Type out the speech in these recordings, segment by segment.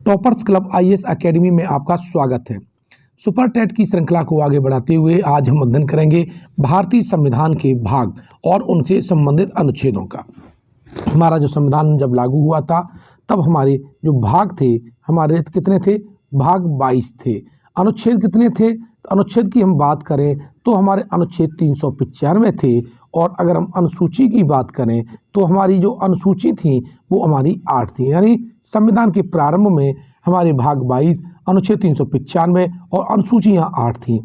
Toppers club IAS academy में आपका स्वागत है। सुपर टेट की श्रृंखला को आगे बढ़ाते हुए आज हम अध्ययन करेंगे भारतीय संविधान के भाग और उनसे संबंधित अनुच्छेदों का। हमारा जो संविधान जब लागू हुआ था तब हमारे जो भाग थे हमारे कितने थे? भाग 22 थे। अनुच्छेद कितने थे? अनुच्छेद की हम बात करें तो हमारे अनुच्छेद 395 थे, और अगर हम अनुसूची की बात करें तो हमारी जो अनुसूची थी वो हमारी 8 थी। यानी संविधान के प्रारंभ में हमारे भाग 22, अनुच्छेद 395 और अनुसूचियाँ 8 थी।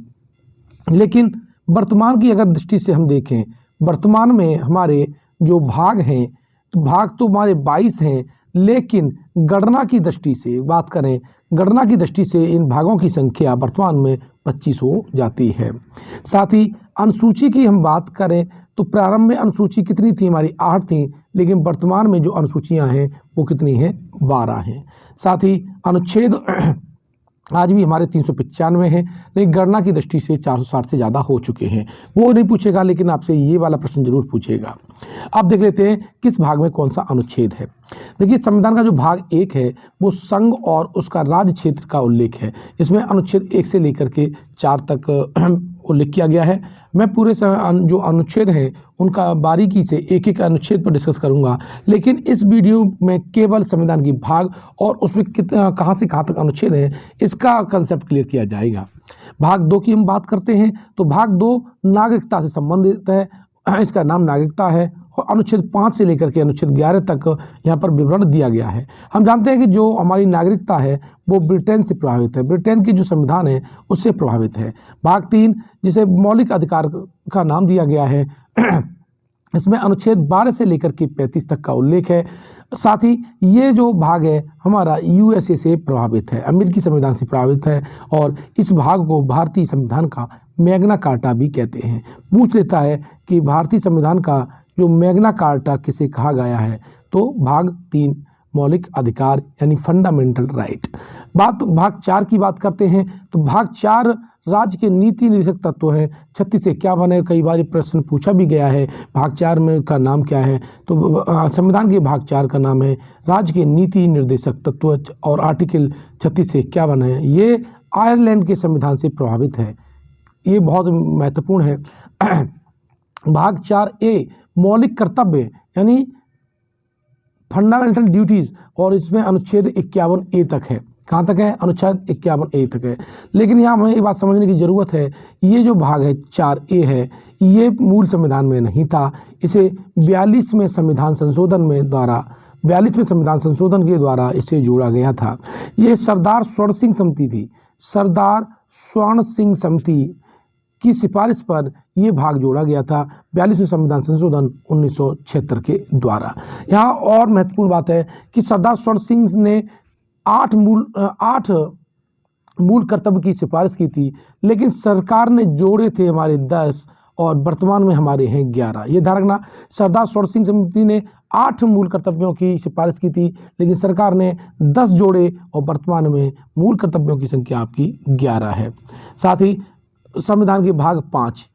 लेकिन वर्तमान की अगर दृष्टि से हम देखें, वर्तमान में हमारे जो भाग हैं तो भाग तो हमारे 22 हैं, लेकिन गणना की दृष्टि से बात करें, गणना की दृष्टि से इन भागों की संख्या वर्तमान में 25 हो जाती है। साथ ही अनुसूची की हम बात करें तो प्रारंभ में अनुसूची कितनी थी? हमारी 8 थी, लेकिन वर्तमान में जो अनुसूचियां हैं वो कितनी हैं? 12 हैं। साथ ही अनुच्छेद आज भी हमारे 395 हैं, लेकिन गणना की दृष्टि से 460 से ज़्यादा हो चुके हैं। वो नहीं पूछेगा, लेकिन आपसे ये वाला प्रश्न जरूर पूछेगा। अब देख लेते हैं किस भाग में कौन सा अनुच्छेद है। देखिए, संविधान का जो भाग 1 है वो संघ और उसका राज्य क्षेत्र का उल्लेख है। इसमें अनुच्छेद 1 से लेकर के 4 तक उल्लेख किया गया है। मैं पूरे जो अनुच्छेद हैं उनका बारीकी से एक एक अनुच्छेद पर डिस्कस करूंगा, लेकिन इस वीडियो में केवल संविधान की भाग और उसमें कहाँ से कहाँ तक अनुच्छेद हैं इसका कंसेप्ट क्लियर किया जाएगा। भाग 2 की हम बात करते हैं तो भाग 2 नागरिकता से संबंधित है। इसका नाम नागरिकता है और अनुच्छेद 5 से लेकर के अनुच्छेद 11 तक यहाँ पर विवरण दिया गया है। हम जानते हैं कि जो हमारी नागरिकता है वो ब्रिटेन से प्रभावित है, ब्रिटेन की जो संविधान है उससे प्रभावित है। भाग 3 जिसे मौलिक अधिकार का नाम दिया गया है इसमें अनुच्छेद 12 से लेकर के 35 तक का उल्लेख है। साथ ही ये जो भाग है हमारा यूएसए से प्रभावित है, अमेरिकी संविधान से प्रभावित है, और इस भाग को भारतीय संविधान का मैग्ना कार्टा भी कहते हैं। पूछ लेता है कि भारतीय संविधान का जो मैग्ना कार्टा किसे कहा गया है, तो भाग 3 मौलिक अधिकार यानी फंडामेंटल राइट। भाग 4 की बात करते हैं तो भाग 4 राज्य के नीति निर्देशक तत्व है। 36 से 51 है, कई बार प्रश्न पूछा भी गया है। भाग 4 में का नाम क्या है? तो संविधान के भाग 4 का नाम है राज्य के नीति निर्देशक तत्व, और आर्टिकल 36 से 51 है। ये आयरलैंड के संविधान से प्रभावित है, ये बहुत महत्वपूर्ण है। भाग 4A मौलिक कर्तव्य यानी फंडामेंटल ड्यूटीज, और इसमें अनुच्छेद 51A तक है। कहाँ तक है? अनुच्छेद 51A तक है। लेकिन यहाँ हमें एक बात समझने की ज़रूरत है, ये जो भाग है 4A है ये मूल संविधान में नहीं था। इसे 42वें संविधान संशोधन के द्वारा इसे जोड़ा गया था। ये सरदार स्वर्ण सिंह समिति थी, सरदार स्वर्ण सिंह समिति की सिफारिश पर यह भाग जोड़ा गया था 42वें संविधान संशोधन 1976 के द्वारा। यहाँ और महत्वपूर्ण बात है कि सरदार स्वर्ण सिंह ने 8 मूल कर्तव्य की सिफारिश की थी, लेकिन सरकार ने जोड़े थे हमारे 10, और वर्तमान में हमारे हैं 11। ये ध्यान रखना, सरदार स्वर्ण सिंह समिति ने 8 मूल कर्तव्यों की सिफारिश की थी, लेकिन सरकार ने 10 जोड़े, और वर्तमान में मूल कर्तव्यों की संख्या आपकी 11 है। साथ ही संविधान के भाग 5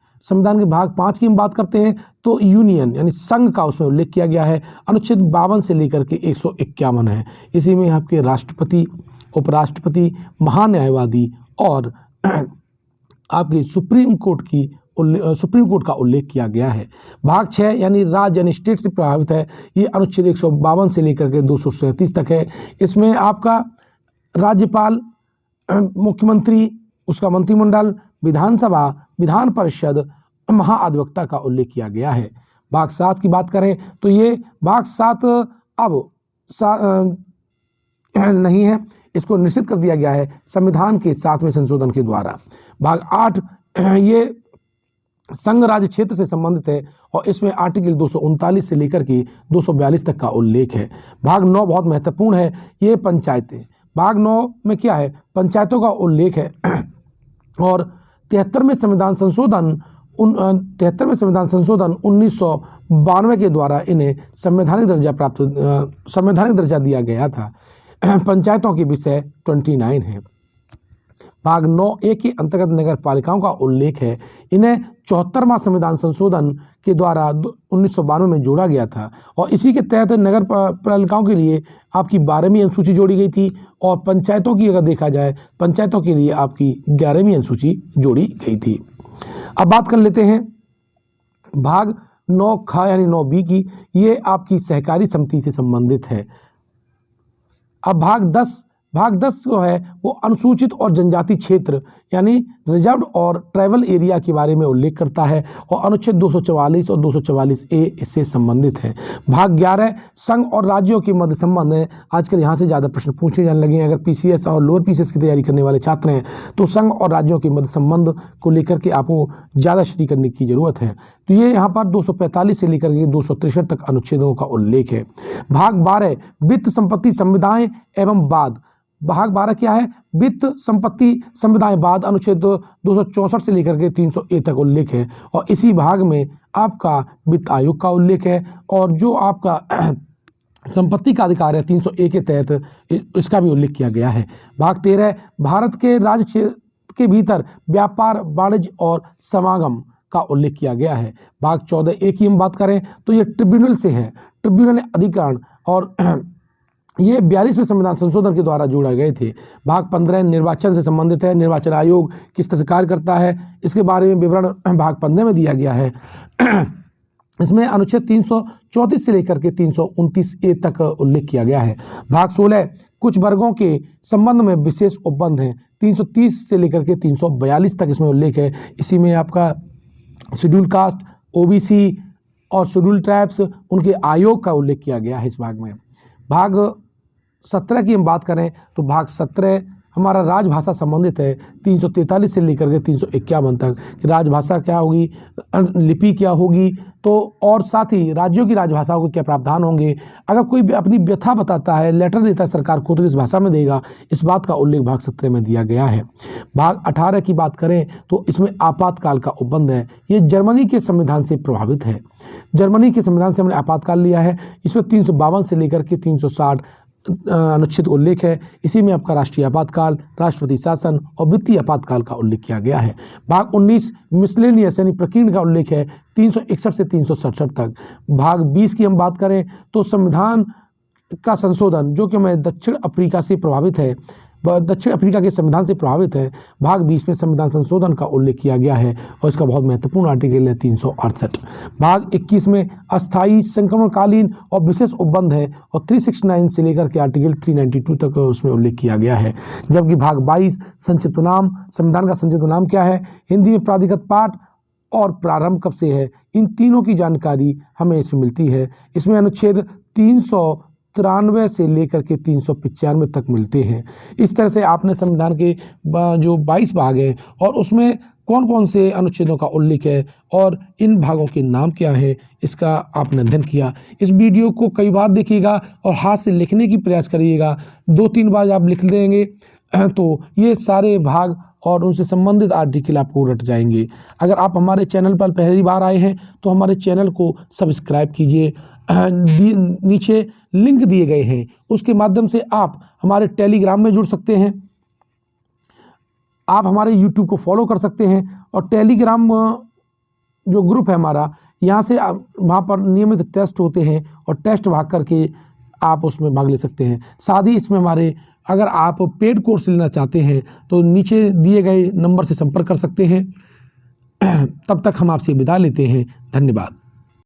की हम बात करते हैं तो यूनियन यानी संघ का उसमें उल्लेख किया गया है। अनुच्छेद 52 से लेकर के 151 है। इसी में आपके राष्ट्रपति, उपराष्ट्रपति, महान्यायवादी और आपके सुप्रीम कोर्ट का उल्लेख किया गया है। भाग 6 यानी राज्य यानी स्टेट से प्रभावित है। ये अनुच्छेद 152 से लेकर के 237 तक है। इसमें आपका राज्यपाल, मुख्यमंत्री, उसका मंत्रिमंडल, विधानसभा, विधान परिषद, महाधिवक्ता का उल्लेख किया गया है। भाग 7 की बात करें तो ये भाग 7 अब नहीं है, इसको निश्चित कर दिया गया है संविधान के 7वें संशोधन के द्वारा। भाग 8 ये संघ राज्य क्षेत्र से संबंधित है, और इसमें आर्टिकल 239 से लेकर के 242 तक का उल्लेख है। भाग 9 बहुत महत्वपूर्ण है, ये पंचायतें। भाग 9 में क्या है? पंचायतों का उल्लेख है, और 73वें संविधान संशोधन 1992 के द्वारा इन्हें संवैधानिक दर्जा दिया गया था। पंचायतों के विषय 29 है। भाग 9A के अंतर्गत नगर पालिकाओं का उल्लेख है। इन्हें 74वां संविधान संशोधन के द्वारा 1992 में जोड़ा गया था और इसी के तहत नगर पालिकाओं के लिए आपकी 12वीं अनुसूची जोड़ी गई थी और पंचायतों की अगर देखा जाए पंचायतों के लिए आपकी 11वीं अनुसूची जोड़ी गई थी। अब बात कर लेते हैं भाग 9ख यानी 9B की। ये आपकी सहकारी समिति से संबंधित है। अब भाग 10 जो है वो अनुसूचित और जनजाति क्षेत्र यानी रिजर्व्ड और ट्राइबल एरिया के बारे में उल्लेख करता है और अनुच्छेद 244 और 244A इससे संबंधित है। भाग 11 संघ और राज्यों के मध्य संबंध है। आजकल यहाँ से ज़्यादा प्रश्न पूछे जाने लगे हैं। अगर PCS और लोअर PCS की तैयारी करने वाले छात्र हैं तो संघ और राज्यों के मध्य संबंध को लेकर के आपको ज़्यादा स्टडी करने की ज़रूरत है। तो ये यहाँ पर 245 से लेकर के 263 तक अनुच्छेदों का उल्लेख है। भाग 12 वित्त संपत्ति संविदाएं एवं बाद। भाग 12 क्या है? वित्त संपत्ति संविदाएं बाद अनुच्छेद 264 से लेकर के 300A तक उल्लेख है और इसी भाग में आपका वित्त आयोग का उल्लेख है और जो आपका संपत्ति का अधिकार है 300A के तहत इसका भी उल्लेख किया गया है। भाग 13 भारत के राज्य क्षेत्र के भीतर व्यापार वाणिज्य और समागम का उल्लेख किया गया है। भाग 14A की हम बात करें तो ये ट्रिब्यूनल से है। ट्रिब्यूनल अधिकरण और ये 42वें संविधान संशोधन के द्वारा जोड़े गए थे। भाग 15 निर्वाचन से संबंधित है। निर्वाचन आयोग किस तरह से कार्य करता है इसके बारे में विवरण भाग 15 में दिया गया है। इसमें अनुच्छेद 334 से लेकर के 329A तक उल्लेख किया गया है। भाग 16 कुछ वर्गों के संबंध में विशेष उपबंध हैं। 330 से लेकर के 342 तक इसमें उल्लेख है। इसी में आपका शेड्यूल कास्ट, OBC और शेड्यूल ट्राइब्स उनके आयोग का उल्लेख किया गया है इस भाग में। भाग 17 की हम बात करें तो भाग 17 हमारा राजभाषा संबंधित है। 343 से लेकर के 351 तक कि राजभाषा क्या होगी, लिपि क्या होगी, तो और साथ ही राज्यों की राजभाषाओं के क्या प्रावधान होंगे। अगर कोई अपनी व्यथा बताता है, लेटर देता है सरकार को तो किस भाषा में देगा, इस बात का उल्लेख भाग 17 में दिया गया है। भाग 18 की बात करें तो इसमें आपातकाल का उपबंध है। ये जर्मनी के संविधान से प्रभावित है। जर्मनी के संविधान से हमने आपातकाल लिया है। इसमें 352 से लेकर के 360 अनुच्छेद उल्लेख है। इसी में आपका राष्ट्रीय आपातकाल, राष्ट्रपति शासन और वित्तीय आपातकाल का उल्लेख किया गया है। भाग 19 मिसलेनियस यानी प्रकीर्ण का उल्लेख है 361 से 367 तक। भाग 20 की हम बात करें तो संविधान का संशोधन जो कि हमें दक्षिण अफ्रीका से प्रभावित है, दक्षिण अफ्रीका के संविधान से प्रभावित है। भाग 20 में संविधान संशोधन का उल्लेख किया गया है और इसका बहुत महत्वपूर्ण आर्टिकल है 368। भाग 21 में अस्थायी संक्रमणकालीन और विशेष उपबंध है और 369 से लेकर के आर्टिकल 392 तक उसमें उल्लेख किया गया है। जबकि भाग 22 संक्षिप्त नाम, संविधान का संक्षिप्त नाम क्या है, हिंदी में प्राधिकृत पाठ और प्रारंभ कब से है, इन तीनों की जानकारी हमें इसमें मिलती है। इसमें अनुच्छेद 393 से लेकर के 395 तक मिलते हैं। इस तरह से आपने संविधान के जो 22 भाग हैं और उसमें कौन कौन से अनुच्छेदों का उल्लेख है और इन भागों के नाम क्या है, इसका आपने अध्ययन किया। इस वीडियो को कई बार देखिएगा और हाथ से लिखने की प्रयास करिएगा। 2-3 बार आप लिख देंगे तो ये सारे भाग और उनसे संबंधित आर्टिकल आपको रट जाएंगे। अगर आप हमारे चैनल पर पहली बार आए हैं तो हमारे चैनल को सब्सक्राइब कीजिए। नीचे लिंक दिए गए हैं, उसके माध्यम से आप हमारे टेलीग्राम में जुड़ सकते हैं, आप हमारे यूट्यूब को फॉलो कर सकते हैं और टेलीग्राम जो ग्रुप है हमारा, यहाँ से वहाँ पर नियमित टेस्ट होते हैं और टेस्ट भाग करके आप उसमें भाग ले सकते हैं। साथ ही इसमें हमारे अगर आप पेड कोर्स लेना चाहते हैं तो नीचे दिए गए नंबर से संपर्क कर सकते हैं। तब तक हम आपसे विदा लेते हैं। धन्यवाद।